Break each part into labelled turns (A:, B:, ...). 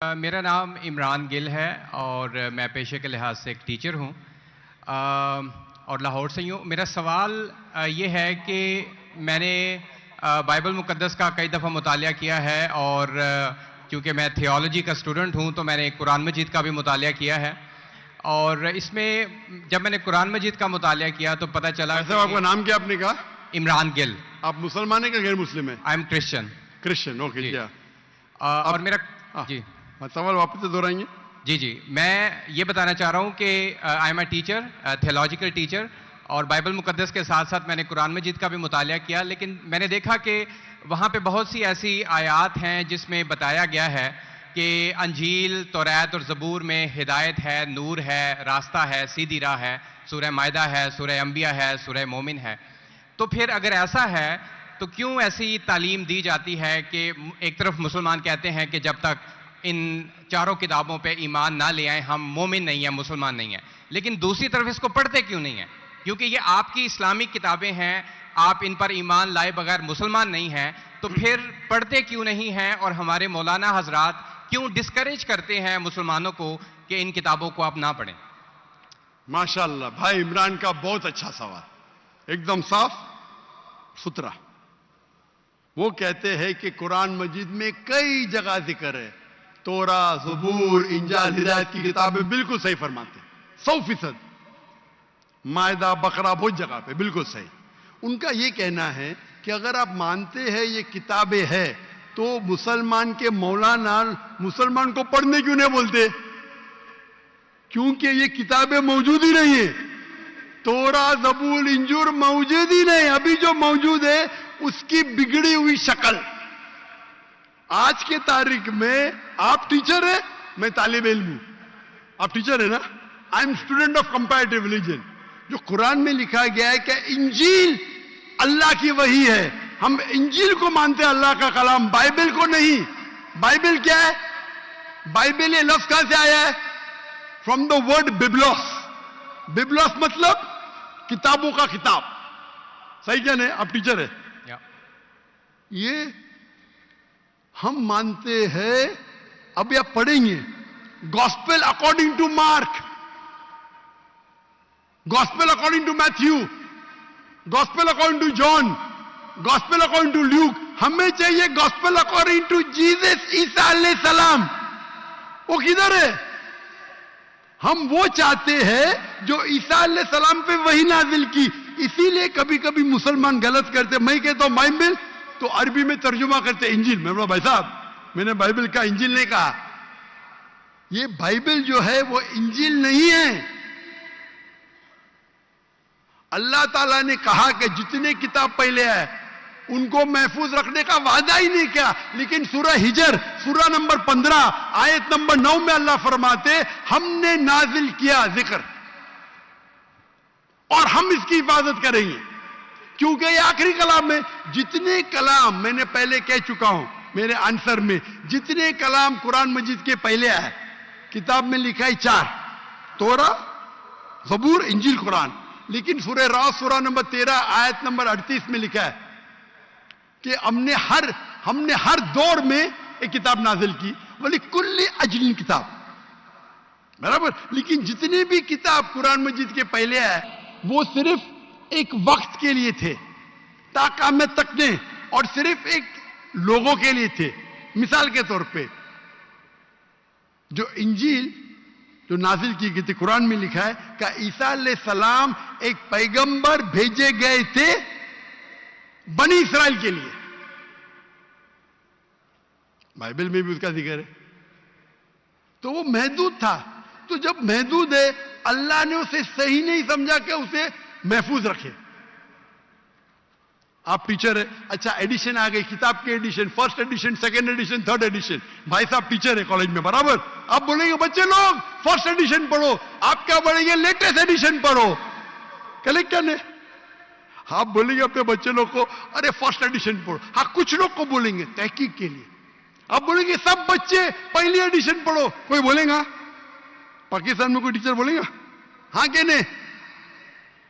A: میرا نام عمران گل ہے اور میں پیشے کے لحاظ سے ایک ٹیچر ہوں اور لاہور سے ہی ہوں. میرا سوال یہ ہے کہ میں نے بائبل مقدس کا کئی دفعہ مطالعہ کیا ہے اور کیونکہ میں تھیولوجی کا اسٹوڈنٹ ہوں تو میں نے قرآن مجید کا بھی مطالعہ کیا ہے اور اس میں جب میں نے قرآن مجید کا مطالعہ کیا تو پتہ چلا.
B: آپ کا نام کیا آپ نے کہا؟
A: عمران گل.
B: آپ مسلمان ہیں کہ غیر مسلم ہیں؟
A: I am Christian.
B: Christian, okay. کیا
A: اور میرا جی
B: سوال واپس سے دہرائیں گے؟
A: جی میں یہ بتانا چاہ رہا ہوں کہ I am a teacher, theological teacher, اور بائبل مقدس کے ساتھ ساتھ میں نے قرآن مجید کا بھی مطالعہ کیا، لیکن میں نے دیکھا کہ وہاں پہ بہت سی ایسی آیات ہیں جس میں بتایا گیا ہے کہ انجیل، توریت اور زبور میں ہدایت ہے، نور ہے، راستہ ہے، سیدھی راہ ہے. سورہ مائدہ ہے، سورہ انبیاء ہے، سورہ مومن ہے. تو پھر اگر ایسا ہے تو کیوں ایسی تعلیم دی جاتی ہے کہ ایک طرف مسلمان کہتے ہیں کہ جب تک ان چاروں کتابوں پہ ایمان نہ لے آئیں ہم مومن نہیں ہیں، مسلمان نہیں ہیں، لیکن دوسری طرف اس کو پڑھتے کیوں نہیں ہیں؟ کیونکہ یہ آپ کی اسلامک کتابیں ہیں، آپ ان پر ایمان لائے بغیر مسلمان نہیں ہیں، تو پھر پڑھتے کیوں نہیں ہیں؟ اور ہمارے مولانا حضرات کیوں ڈسکریج کرتے ہیں مسلمانوں کو کہ ان کتابوں کو آپ نہ پڑھیں؟
B: ماشاءاللہ بھائی عمران کا بہت اچھا سوال، ایک دم صاف ستھرا. وہ کہتے ہیں کہ قرآن مجید میں کئی جگہ ذکر ہے، تورا، زبور، انجیل، ہدایت کی کتابیں، بالکل صحیح فرماتے ہیں 100%. مائدہ، بقرہ، بہت جگہ پہ بالکل صحیح. ان کا یہ کہنا ہے کہ اگر آپ مانتے ہیں یہ کتابیں ہیں تو مسلمان کے مولانا مسلمان کو پڑھنے کیوں نہیں بولتے؟ کیونکہ یہ کتابیں موجود ہی نہیں ہیں. تورا، زبور، انجیل موجود ہی نہیں. ابھی جو موجود ہے اس کی بگڑی ہوئی شکل. آج کے تاریخ میں آپ ٹیچر ہیں، میں طالب علم ہوں. آپ ٹیچر ہیں نا؟ I am student of comparative religion. جو قرآن میں لکھا گیا ہے کہ انجیل اللہ کی وحی ہے، ہم انجیل کو مانتے ہیں، اللہ کا کلام، بائبل کو نہیں. بائبل کیا ہے؟ بائبل یہ لفظ کہاں سے آیا ہے؟ From the word ببلوس. ببلوس مطلب کتابوں کا کتاب. صحیح کیا نہیں؟ آپ ٹیچر ہیں. یہ ہم مانتے ہیں. ابھی آپ پڑھیں گے gospel according to Mark, gospel according to Matthew, gospel according to John, gospel according to Luke. ہمیں چاہیے گاسپل اکارڈنگ ٹو جیزس عیسیٰ علیہ السلام. وہ کدھر ہے؟ ہم وہ چاہتے ہیں جو عیسیٰ علیہ السلام پہ وہی نازل کی. اسی لیے کبھی کبھی مسلمان غلط کرتے. میں کہتا ہوں بائبل تو عربی میں ترجمہ کرتے انجیل. میں بولا بھائی صاحب میں نے بائبل کا انجیل نہیں کہا. یہ بائبل جو ہے وہ انجیل نہیں ہے. اللہ تعالیٰ نے کہا کہ جتنے کتاب پہلے ہے ان کو محفوظ رکھنے کا وعدہ ہی نہیں کیا. لیکن سورہ ہجر سورہ نمبر 15 آیت نمبر 9 میں اللہ فرماتے ہم نے نازل کیا ذکر اور ہم اس کی حفاظت کریں گے. کیونکہ یہ آخری کلام ہے. جتنے کلام میں نے پہلے کہہ چکا ہوں میرے آنسر میں، جتنے کلام قرآن مجید کے پہلے آئے کتاب میں لکھا ہے 4، تورا، زبور، انجیل، قرآن. لیکن سورہ راس سورہ نمبر 13 آیت نمبر 38 میں لکھا ہے کہ ہم نے ہر دور میں ایک کتاب نازل کی، وَلِكُلِّ أَجْلٍ کتاب. برابر. لیکن جتنے بھی کتاب قرآن مجید کے پہلے آئے وہ صرف ایک وقت کے لیے تھے تا قیامت تک نے، اور صرف ایک لوگوں کے لیے تھے. مثال کے طور پہ جو انجیل جو نازل کی گئی تھی قرآن میں لکھا ہے کہ عیسیٰ علیہ السلام ایک پیغمبر بھیجے گئے تھے بنی اسرائیل کے لیے. بائبل میں بھی اس کا ذکر ہے. تو وہ محدود تھا. تو جب محدود ہے اللہ نے اسے صحیح نہیں سمجھا کہ اسے محفوظ رکھے. آپ ٹیچر ہے، اچھا ایڈیشن آ گئی، کتاب کے edition, first edition, second edition, third edition. بھائی صاحب ٹیچر ہے کالج میں، برابر. آپ بولیں گے بچے لوگ فرسٹ ایڈیشن پڑھو، آپ کیا بولیں گے لیٹسٹ ایڈیشن پڑھو. کلیکٹر نے آپ بولیں گے اپنے بچے لوگ کو ارے فرسٹ ایڈیشن پڑھو. ہاں کچھ لوگ کو بولیں گے تحقیق کے لیے. آپ بولیں گے سب بچے پہلی ایڈیشن پڑھو. کوئی بولے گا؟ پاکستان میں کوئی ٹیچر بولے گا؟ ہاں کہ نہیں؟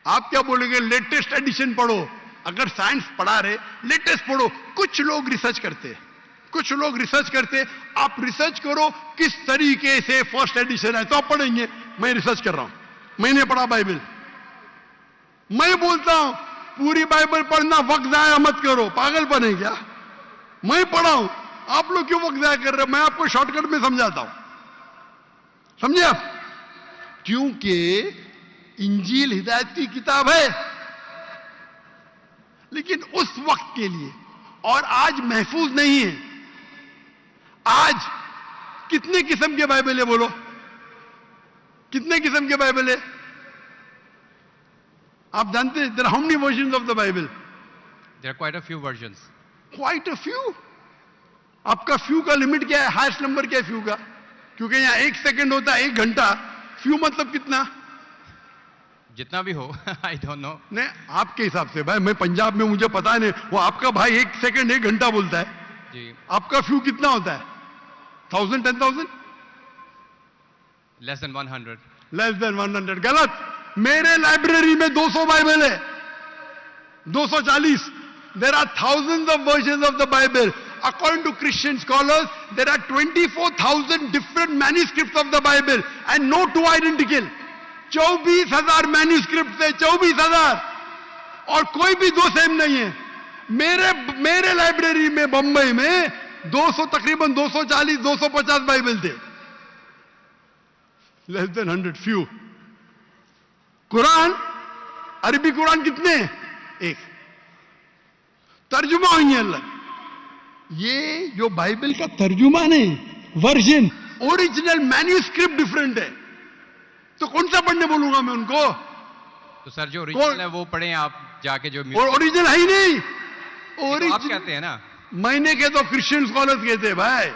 B: آپ کیا بولیں گے لیٹسٹ ایڈیشن پڑھو. اگر سائنس پڑھا رہے لیٹسٹ پڑھو. کچھ لوگ ریسرچ کرتے ہیں کچھ لوگ ریسرچ کرتے, آپ ریسرچ کرو کس طریقے سے فرسٹ ایڈیشن ہے, تو آپ پڑھیں گے. میں ریسرچ کر رہا ہوں, میں نے پڑھا بائبل. میں بولتا ہوں پوری بائبل پڑھنا وقت ضائع مت کرو, پاگل بنے کیا؟ میں پڑھا ہوں, آپ لوگ کیوں وقت ضائع کر رہے ہیں؟ میں آپ کو شارٹ کٹ میں سمجھاتا ہوں, سمجھے آپ؟ کیونکہ انجیل ہدایت کی کتاب ہے, لیکن اس وقت کے لیے, اور آج محفوظ نہیں ہے. آج کتنے قسم کے بائبل ہے بولو؟ کتنے قسم کے بائبل ہے آپ جانتے ہیں؟ there are how many versions of the Bible?
A: There are quite a few versions.
B: Quite a few. آپ کا فیو کا لمٹ کیا ہے؟ ہائیسٹ نمبر کیا ہے فیو کا؟ کیونکہ یہاں 1 سیکنڈ ہوتا ہے 1 گھنٹہ. فیو مطلب کتنا؟
A: جتنا بھی ہو, I don't know.
B: نہیں, آپ کے حساب سے بھائی, میں پنجاب میں, مجھے پتا نہیں, وہ آپ کا بھائی 1 سیکنڈ 1 گھنٹہ بولتا ہے.
A: جی.
B: آپ کا فیو کتنا ہوتا ہے؟ 1000 10,000
A: Less than 100.
B: لیس دین 100. غلط. میرے لائبریری میں 200 بائبل ہے, 240. There are thousands of versions of the Bible. According to Christian scholars, there are 24,000 different manuscripts of the Bible and no two identical. 24,000 manuscripts ہے, 24,000, اور کوئی بھی 2 سیم نہیں ہے. میرے لائبریری میں بمبئی میں 200 تقریباً 240 250 بائبل تھے. لیس دین 100, فیو. قرآن, عربی قرآن کتنے ہیں؟ 1. ترجمہ ہوئی ہیں اللہ. یہ جو بائبل کا ترجمہ نہیں, ورژن, اوریجنل مینیوسکرپٹ ڈفرنٹ ہے. تو کون سا پڑھنے بولوں گا میں ان کو؟
A: تو سر جو اوریجنل ہے وہ پڑھیں آپ جا کے. جو
B: اوریجنل ہے ہی نہیں.
A: آپ کہتے ہیں نا,
B: میں نے کہتا ہوں کرسچن اسکالرز کہتے ہیں. بھائی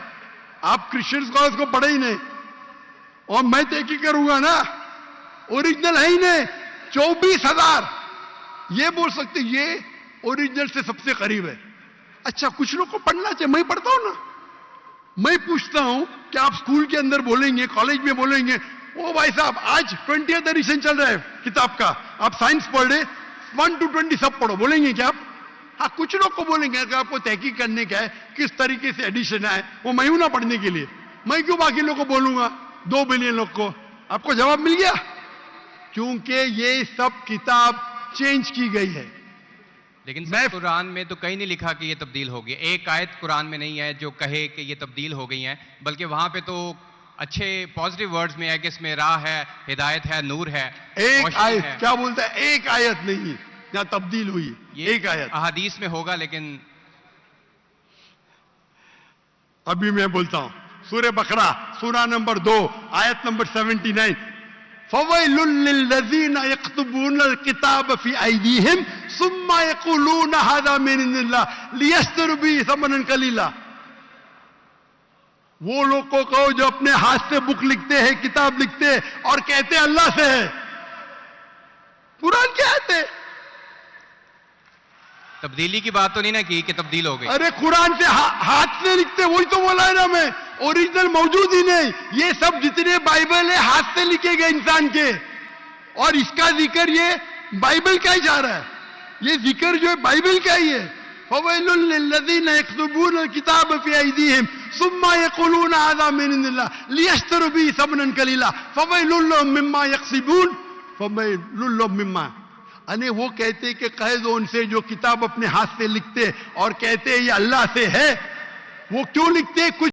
B: آپ کرسچن اسکالرز کو پڑھے ہی نہیں, اور میں تحقیق کروں گا نا. اوریجنل ہے ہی نہیں. 24,000 یہ بول سکتے یہ اوریجنل سے سب سے قریب ہے. اچھا, کچھ لوگ کو پڑھنا چاہیے, میں پڑھتا ہوں نا. میں پوچھتا ہوں کہ آپ اسکول کے اندر بولیں گے, کالج میں بولیں گے, او بھائی صاحب آج 20th ایڈیشن چل رہا ہے کتاب کا, آپ سائنس پڑھ رہے, 1 to 20 سب پڑھو, بولیں گے کیا آپ؟ ہاں, کچھ لوگ کو بولیں گے کہ آپ کو تحقیق کرنے کا ہے کس طریقے سے ایڈیشن ہے, وہ میں ہوں نا پڑھنے کے لیے. میں کیوں باقی لوگ کو بولوں گا, 2 بلین لوگ کو؟ آپ کو جواب مل گیا. کیونکہ یہ سب کتاب چینج کی گئی ہے.
A: لیکن سر قرآن میں تو کہیں نہیں لکھا کہ یہ تبدیل ہو گئی. ایک آیت قرآن میں نہیں ہے جو کہے کہ یہ تبدیل ہو گئی ہیں, بلکہ وہاں پہ تو اچھے پازیٹیو ورڈز میں ہے کہ اس میں راہ ہے, ہدایت ہے, نور ہے.
B: ایک آیت کیا بولتا ہے؟ ایک آیت نہیں یہاں تبدیل ہوئی, ایک آیت.
A: احادیث میں ہوگا, لیکن
B: ابھی میں بولتا ہوں. سورہ بقرہ سورہ نمبر 2 آیت نمبر 79. فَوَيْلٌ لِّلَّذِينَ يَكْتُبُونَ الْكِتَابَ فِي أَيْدِيهِمْ ثُمَّ يَقُولُونَ هَذَا مِنْ عِندِ اللَّهِ لِيَشْتَرُوا بِهِ ثَمَنًا قَلِيلًا. وہ لوگ کو کہو جو اپنے ہاتھ سے بک لکھتے ہیں, کتاب لکھتے ہیں, اور کہتے ہیں اللہ سے ہے. قرآن کیا ہے؟
A: تبدیلی کی بات تو نہیں نا کی کہ تبدیل ہو گئی.
B: ارے قرآن سے ہاتھ سے لکھتے, وہی تو بولا ہے نا میں. اوریجنل موجود ہی نہیں. یہ سب جتنے بائبل ہے ہاتھ سے لکھے گئے انسان کے, اور اس کا ذکر یہ بائبل کا ہی جا رہا ہے. یہ ذکر جو ہے بائبل کا ہی ہے. فَوَيْلٌ لِّلَّذِينَ يَكْتُبُونَ الْكِتَابَ فِي أَيْدِيهِمْ ثُمَّ يَقُولُونَ هَذَا مِنْ عِندِ اللَّهِ لِيَشْتَرُوا بِهِ ثَمَنًا قَلِيلًا فَوَيْلٌ لَّهُم مِّمَّا يَكْسِبُونَ فَوَيْلٌ لَّهُم مِّمَّا. وہ کہتے کہ کہہ دو ان سے جو کتاب اپنے ہاتھ سے لکھتے اور کہتے یہ اللہ سے ہے, وہ کیوں لکھتے؟ کچھ